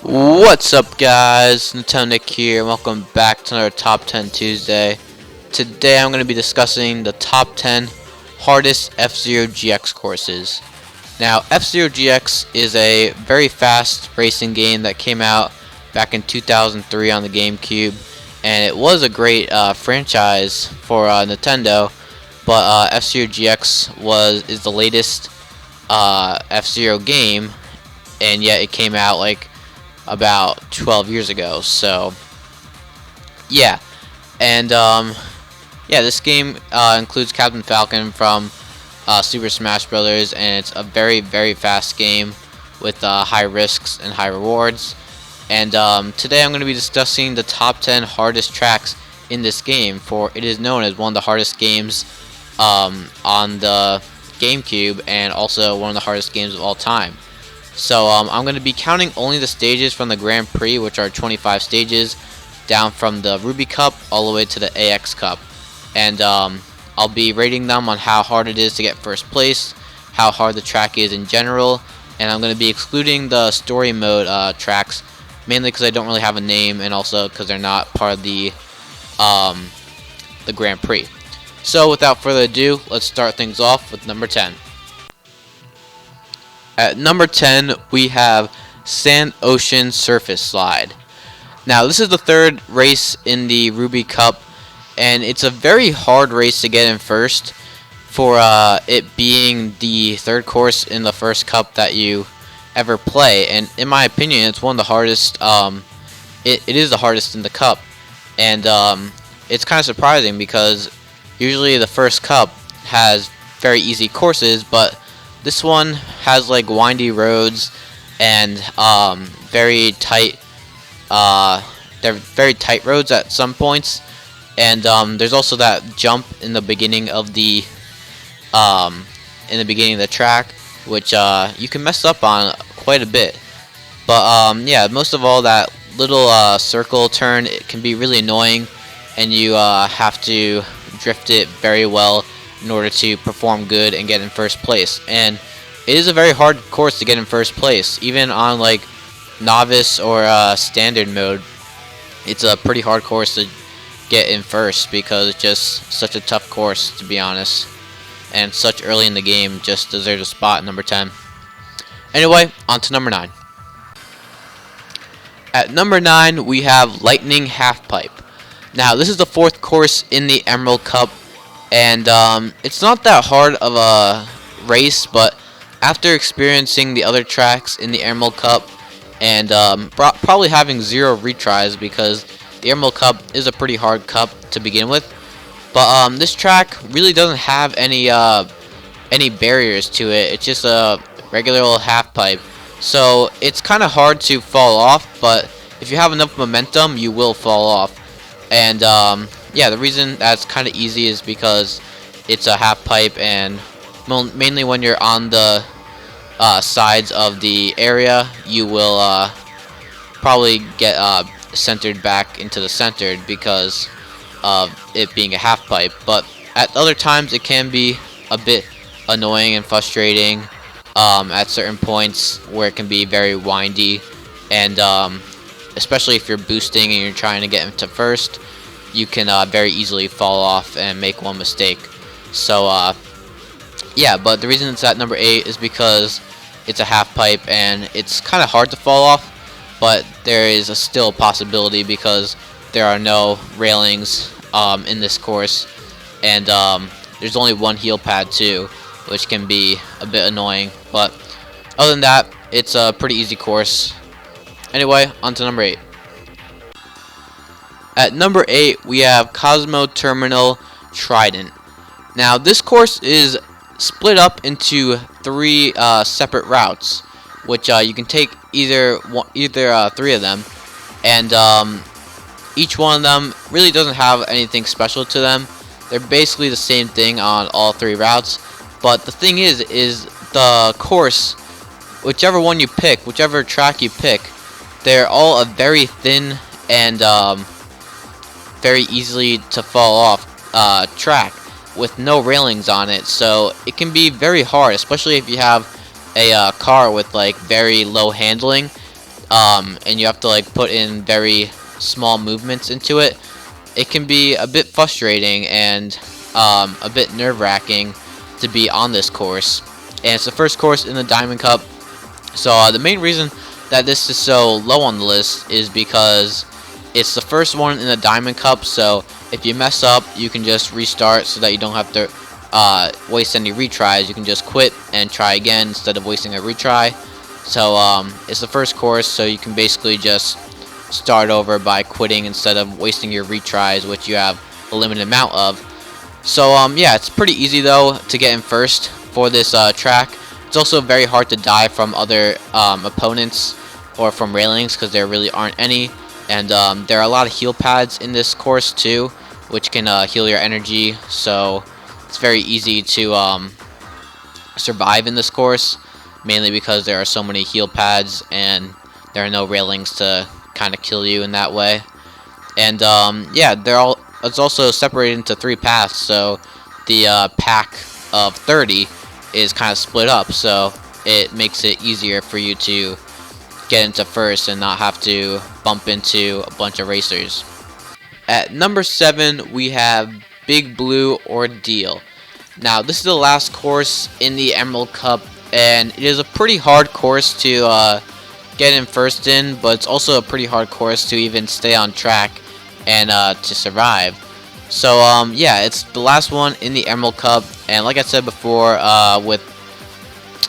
What's up, guys? Nick here. Welcome back to another Top 10 Tuesday. Today I'm going to be discussing the top 10 hardest F-Zero GX courses. Now, F-Zero GX is a very fast racing game that came out back in 2003 on the GameCube, and it was a great franchise for Nintendo. But F-Zero GX is the latest F-Zero game, and yet it came out like about 12 years ago. So yeah, and this game includes Captain Falcon from Super Smash Brothers, and it's a very fast game with high risks and high rewards. And today I'm going to be discussing the top 10 hardest tracks in this game, for it is known as one of the hardest games on the GameCube, and also one of the hardest games of all time. So I'm going to be counting only the stages from the Grand Prix, which are 25 stages, down from the Ruby Cup all the way to the AX Cup. And I'll be rating them on how hard it is to get first place, how hard the track is in general, and I'm going to be excluding the story mode tracks, mainly because I don't really have a name, and also because they're not part of the Grand Prix. So without further ado, let's start things off with number 10. At number 10, we have Sand Ocean Surface Slide. Now, this is the third race in the Ruby Cup, and it's a very hard race to get in first, for it being the third course in the first cup that you ever play. And in my opinion, it's one of the hardest. It is the hardest in the cup, and it's kind of surprising because usually the first cup has very easy courses, but this one has like windy roads and very tight. They're very tight roads at some points, and there's also that jump in the beginning of the track, which you can mess up on quite a bit. But yeah, most of all, that little circle turn, it can be really annoying, and you have to drift it very well in order to perform good and get in first place. And it is a very hard course to get in first place, even on like novice or standard mode. It's a pretty hard course to get in first, because it's just such a tough course, to be honest, and such early in the game just deserves a spot at number 10. Anyway, on to number 9. At number 9, we have Lightning Halfpipe. Now, this is the fourth course in the Emerald Cup, and it's not that hard of a race, but after experiencing the other tracks in the Emerald Cup, and probably having 0 retries, because the Emerald Cup is a pretty hard cup to begin with, but this track really doesn't have any barriers to it. It's just a regular old half pipe, so it's kind of hard to fall off, but if you have enough momentum, you will fall off. And yeah, the reason that's kind of easy is because it's a half pipe, and mainly when you're on the sides of the area, you will probably get centered back into the center because of it being a half pipe. But at other times, it can be a bit annoying and frustrating at certain points where it can be very windy, and especially if you're boosting and you're trying to get into first, you can very easily fall off and make one mistake. So yeah, but the reason it's at number 8 is because it's a half pipe, and it's kind of hard to fall off, but there is still a possibility because there are no railings in this course, and there's only one heel pad too, which can be a bit annoying. But other than that, it's a pretty easy course. Anyway, on to number 8. At number 8, we have Cosmo Terminal Trident. Now, this course is split up into 3 separate routes, which you can take either 3 of them, and each one of them really doesn't have anything special to them. They're basically the same thing on all 3 routes, but the thing is the course, whichever one you pick, whichever track you pick, they're all a very thin and very easily to fall off track with no railings on it, so it can be very hard, especially if you have a car with like very low handling. and you have to like put in very small movements into it, it can be a bit frustrating and a bit nerve-wracking to be on this course. And it's the first course in the Diamond Cup, so the main reason that this is so low on the list is because it's the first one in the Diamond Cup. So if you mess up, you can just restart so that you don't have to waste any retries. You can just quit and try again instead of wasting a retry. So it's the first course, so you can basically just start over by quitting instead of wasting your retries, which you have a limited amount of. So yeah, it's pretty easy though to get in first for this track. It's also very hard to die from other opponents or from railings because there really aren't any. And there are a lot of heal pads in this course too, which can heal your energy. So it's very easy to survive in this course, mainly because there are so many heal pads and there are no railings to kind of kill you in that way. And yeah, it's also separated into 3 paths, so the pack of 30 is kind of split up, so it makes it easier for you to get into first and not have to bump into a bunch of racers. At number 7, we have Big Blue Ordeal. Now, this is the last course in the Emerald Cup, and it is a pretty hard course to get in first in, but it's also a pretty hard course to even stay on track and to survive. So yeah, it's the last one in the Emerald Cup, and like I said before, with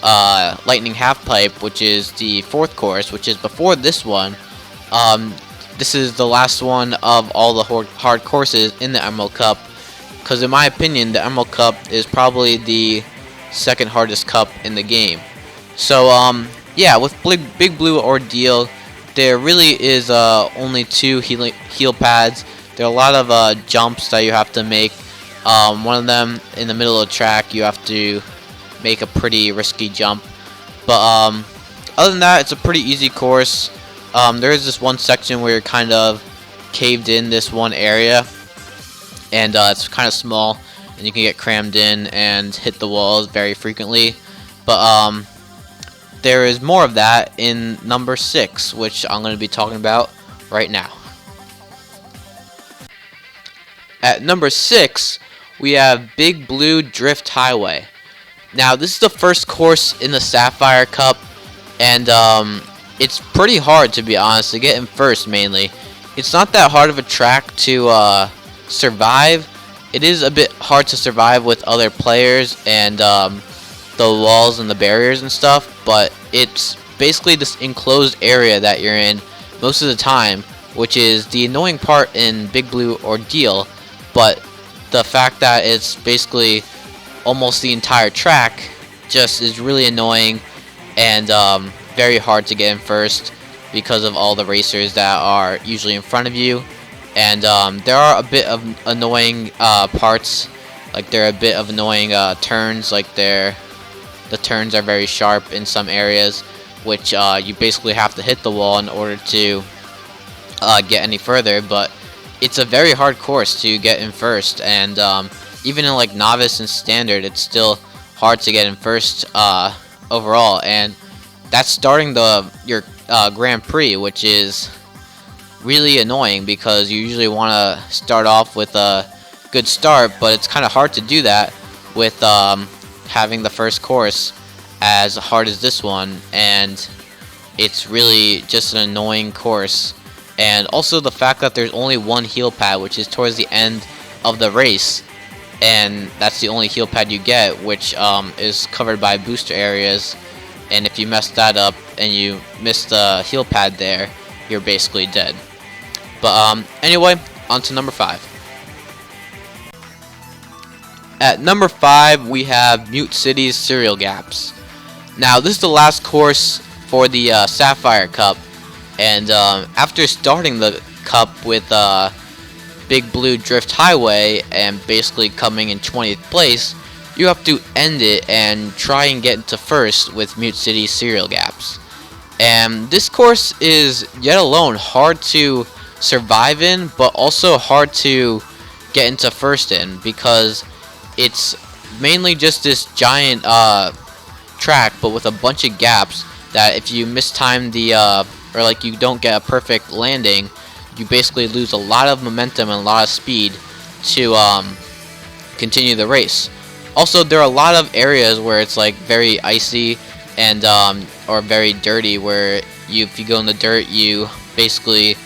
Lightning Halfpipe, which is the 4th course, which is before this one, this is the last one of all the hard courses in the Emerald Cup, because in my opinion, the Emerald Cup is probably the 2nd hardest cup in the game. So yeah, with Big Blue Ordeal, there really is only 2 heal pads. There are a lot of jumps that you have to make. One of them in the middle of the track, you have to make a pretty risky jump. But other than that, it's a pretty easy course. There is this one section where you're kind of caved in this one area, and it's kind of small, and you can get crammed in and hit the walls very frequently. But there is more of that in number 6, which I'm going to be talking about right now. At number 6, we have Big Blue Drift Highway. Now, this is the first course in the Sapphire Cup, and it's pretty hard, to be honest, to get in first, mainly. It's not that hard of a track to survive. It is a bit hard to survive with other players and the walls and the barriers and stuff, but it's basically this enclosed area that you're in most of the time, which is the annoying part in Big Blue Ordeal. But the fact that it's basically almost the entire track just is really annoying and very hard to get in first because of all the racers that are usually in front of you. And there are a bit of annoying parts, like there are a bit of annoying turns, like the turns are very sharp in some areas, which you basically have to hit the wall in order to get any further. But it's a very hard course to get in first, and even in like novice and standard, it's still hard to get in first overall. And that's starting your Grand Prix, which is really annoying because you usually want to start off with a good start, but it's kind of hard to do that with having the first course as hard as this one, and it's really just an annoying course. And also the fact that there's only 1 heal pad, which is towards the end of the race, and that's the only heal pad you get, which is covered by booster areas, and if you mess that up and you miss the heal pad there, you're basically dead. But anyway, on to number 5. At number 5, we have Mute City's Serial Gaps. Now, this is the last course for the Sapphire Cup, and after starting the cup with Big Blue Drift Highway and basically coming in 20th place, you have to end it and try and get into first with Mute City Serial Gaps. And this course is yet alone hard to survive in, but also hard to get into first in, because it's mainly just this giant track, but with a bunch of gaps that if you mistime the or like you don't get a perfect landing, you basically lose a lot of momentum and a lot of speed to continue the race. Also, there are a lot of areas where it's like very icy and or very dirty, where if you go in the dirt, you basically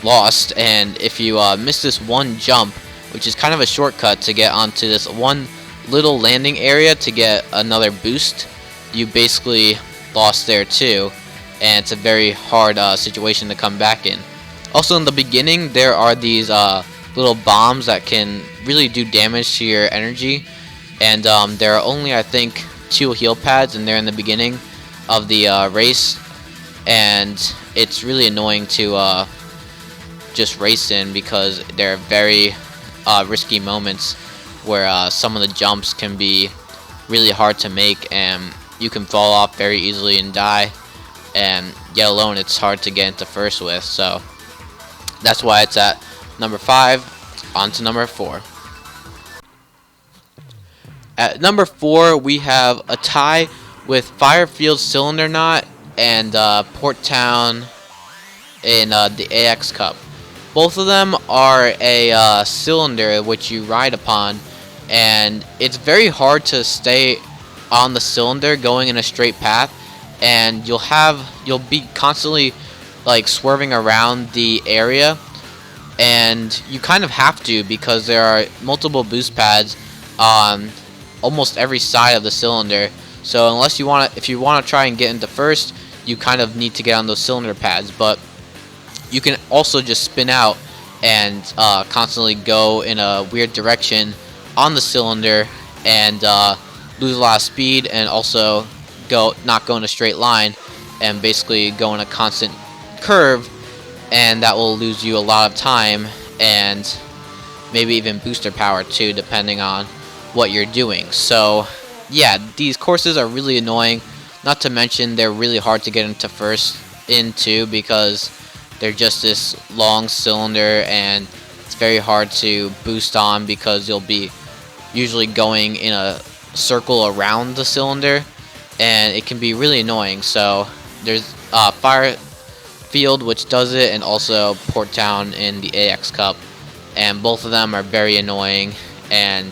lost. And if you miss this one jump, which is kind of a shortcut to get onto this one little landing area to get another boost, you basically lost there too, and it's a very hard situation to come back in. Also, in the beginning, there are these little bombs that can really do damage to your energy, and there are only, I think, 2 heal pads, and they're in the beginning of the race, and it's really annoying to just race in, because they're very risky moments where some of the jumps can be really hard to make, and you can fall off very easily and die, and yet alone it's hard to get into first with. So that's why it's at number 5. On to number 4. At number 4, we have a tie with Firefield Cylinder Knot and Port Town in the AX Cup. Both of them are a cylinder which you ride upon, and it's very hard to stay on the cylinder going in a straight path, and you'll be constantly like swerving around the area, and you kind of have to, because there are multiple boost pads on almost every side of the cylinder. So unless if you want to try and get into first, you kind of need to get on those cylinder pads. But you can also just spin out and constantly go in a weird direction on the cylinder and lose a lot of speed, and also not go in a straight line and basically go in a constant curve, and that will lose you a lot of time and maybe even booster power too, depending on what you're doing. So yeah, these courses are really annoying, not to mention they're really hard to get into because they're just this long cylinder, and it's very hard to boost on because you'll be usually going in a circle around the cylinder, and it can be really annoying. So there's Firefield, which does it, and also Port Town in the AX Cup, and both of them are very annoying. And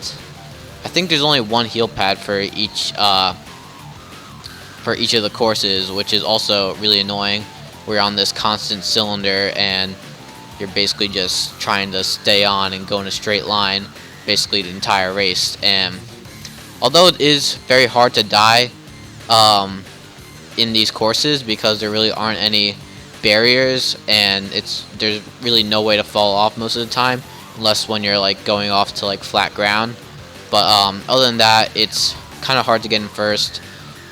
I think there's only 1 heal pad for each of the courses, which is also really annoying. We're on this constant cylinder, and you're basically just trying to stay on and go in a straight line basically the entire race. And although it is very hard to die in these courses, because there really aren't any barriers, and there's really no way to fall off most of the time, unless when you're like going off to like flat ground. But other than that, it's kind of hard to get in first,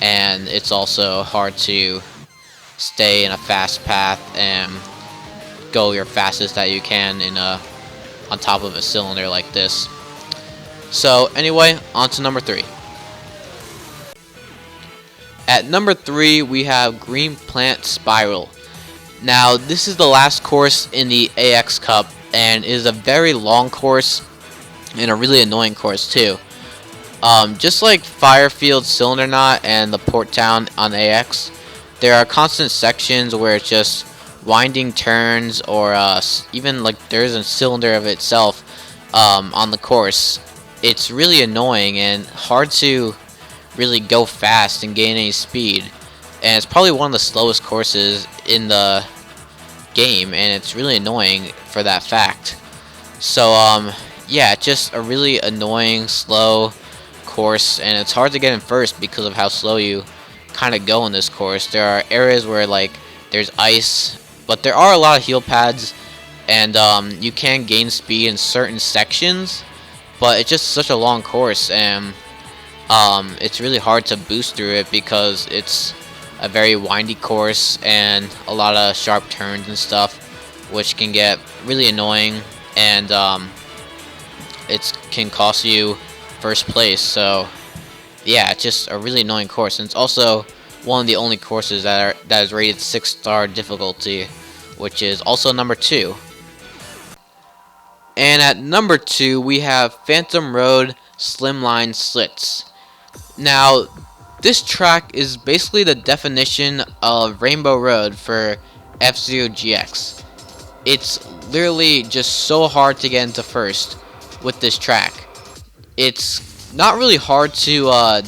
and it's also hard to stay in a fast path and go your fastest that you can on top of a cylinder like this. So anyway, on to number 3. At number 3, we have Green Plant Spiral. Now, this is the last course in the AX Cup, and is a very long course and a really annoying course too. Just like Firefield Cylinder Knot and the Port Town on AX, there are constant sections where it's just winding turns, or even like there's a cylinder of itself on the course. It's really annoying and hard to really go fast and gain any speed, and it's probably one of the slowest courses in the game, and it's really annoying for that fact. So yeah, just a really annoying slow course, and it's hard to get in first because of how slow you kind of go in this course. There are areas where like there's ice, but there are a lot of heal pads, and you can gain speed in certain sections, but it's just such a long course, and it's really hard to boost through it because it's a very windy course and a lot of sharp turns and stuff, which can get really annoying, and it can cost you first place. So yeah, it's just a really annoying course, and it's also one of the only courses that is rated 6-star difficulty, which is also number 2. And at number 2, we have Phantom Road Slimline Slits. Now, this track is basically the definition of Rainbow Road for F-Zero GX. It's literally just so hard to get into first with this track. It's not really hard to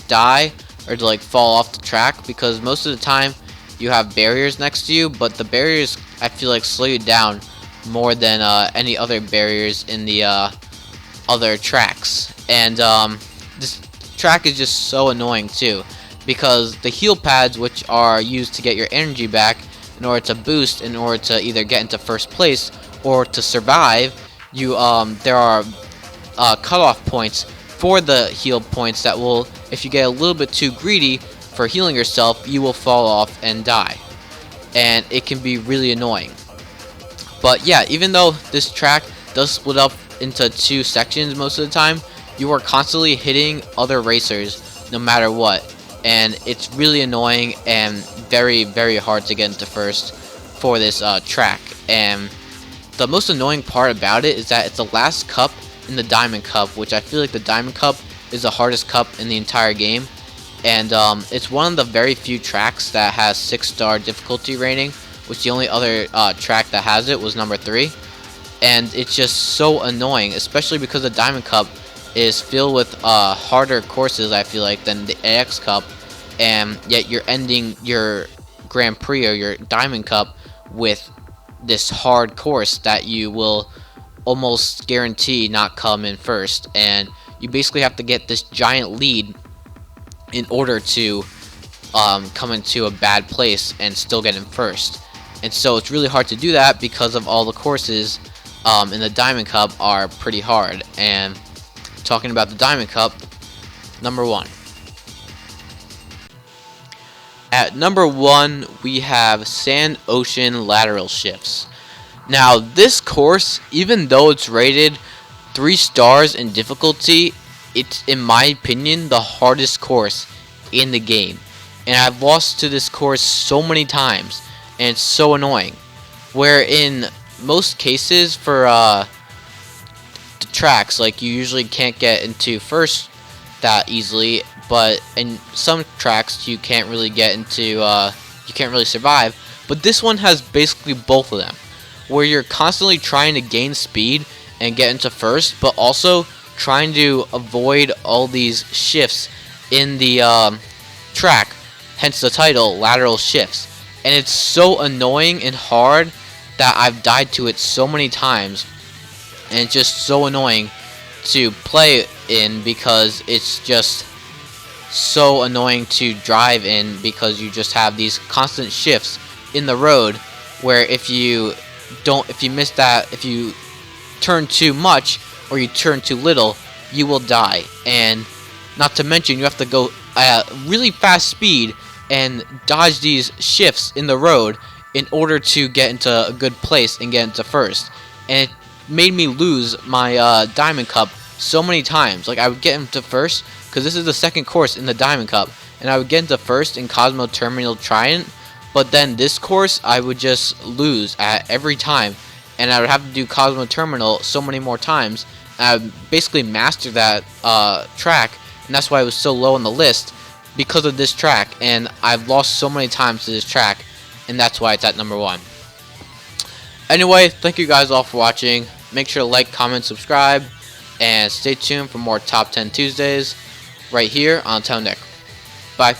die or to like fall off the track because most of the time you have barriers next to you, but the barriers I feel like slow you down more than any other barriers in the other tracks. And this track is just so annoying too because the heal pads, which are used to get your energy back in order to boost, in order to either get into first place or to survive, you there are cutoff points for the heal points that will, if you get a little bit too greedy for healing yourself, you will fall off and die, and it can be really annoying. But yeah, even though this track does split up into two sections most of the time, you are constantly hitting other racers no matter what, and it's really annoying and very, very hard to get into first for this track. And the most annoying part about it is that it's the last cup in the Diamond Cup, which I feel like the Diamond Cup is the hardest cup in the entire game, and it's one of the very few tracks that has 6-star difficulty rating, which the only other track that has it was number 3. And it's just so annoying, especially because the Diamond Cup is filled with harder courses, I feel like, than the AX Cup, and yet you're ending your Grand Prix or your Diamond Cup with this hard course that you will almost guarantee not come in first, and you basically have to get this giant lead in order to come into a bad place and still get in first. And so it's really hard to do that because of all the courses in the Diamond Cup are pretty hard. And talking about the Diamond Cup, number 1. At number 1, we have Sand Ocean Lateral Shifts. Now, this course, even though it's rated 3 stars in difficulty, it's, in my opinion, the hardest course in the game. And I've lost to this course so many times, and it's so annoying. Where in most cases for the tracks, like, you usually can't get into first that easily, but in some tracks you can't really get into, you can't really survive. But this one has basically both of them, where you're constantly trying to gain speed and get into first, but also trying to avoid all these shifts in the track, hence the title, Lateral Shifts. And it's so annoying and hard that I've died to it so many times, and it's just so annoying to play in because it's just so annoying to drive in because you just have these constant shifts in the road where if you miss that, if you turn too much or you turn too little, you will die. And not to mention, you have to go at really fast speed and dodge these shifts in the road in order to get into a good place and get into first. And it made me lose my Diamond Cup so many times. Like, I would get into first because this is the second course in the Diamond Cup, and I would get into first in Cosmo Terminal Trident, but then this course I would just lose at every time, and I would have to do Cosmo Terminal so many more times. I would basically master that track, and that's why it was so low on the list, because of this track. And I've lost so many times to this track, and that's why it's at number 1. Anyway, thank you guys all for watching. Make sure to like, comment, subscribe, and stay tuned for more Top 10 Tuesdays right here on Tone Deck. Bye.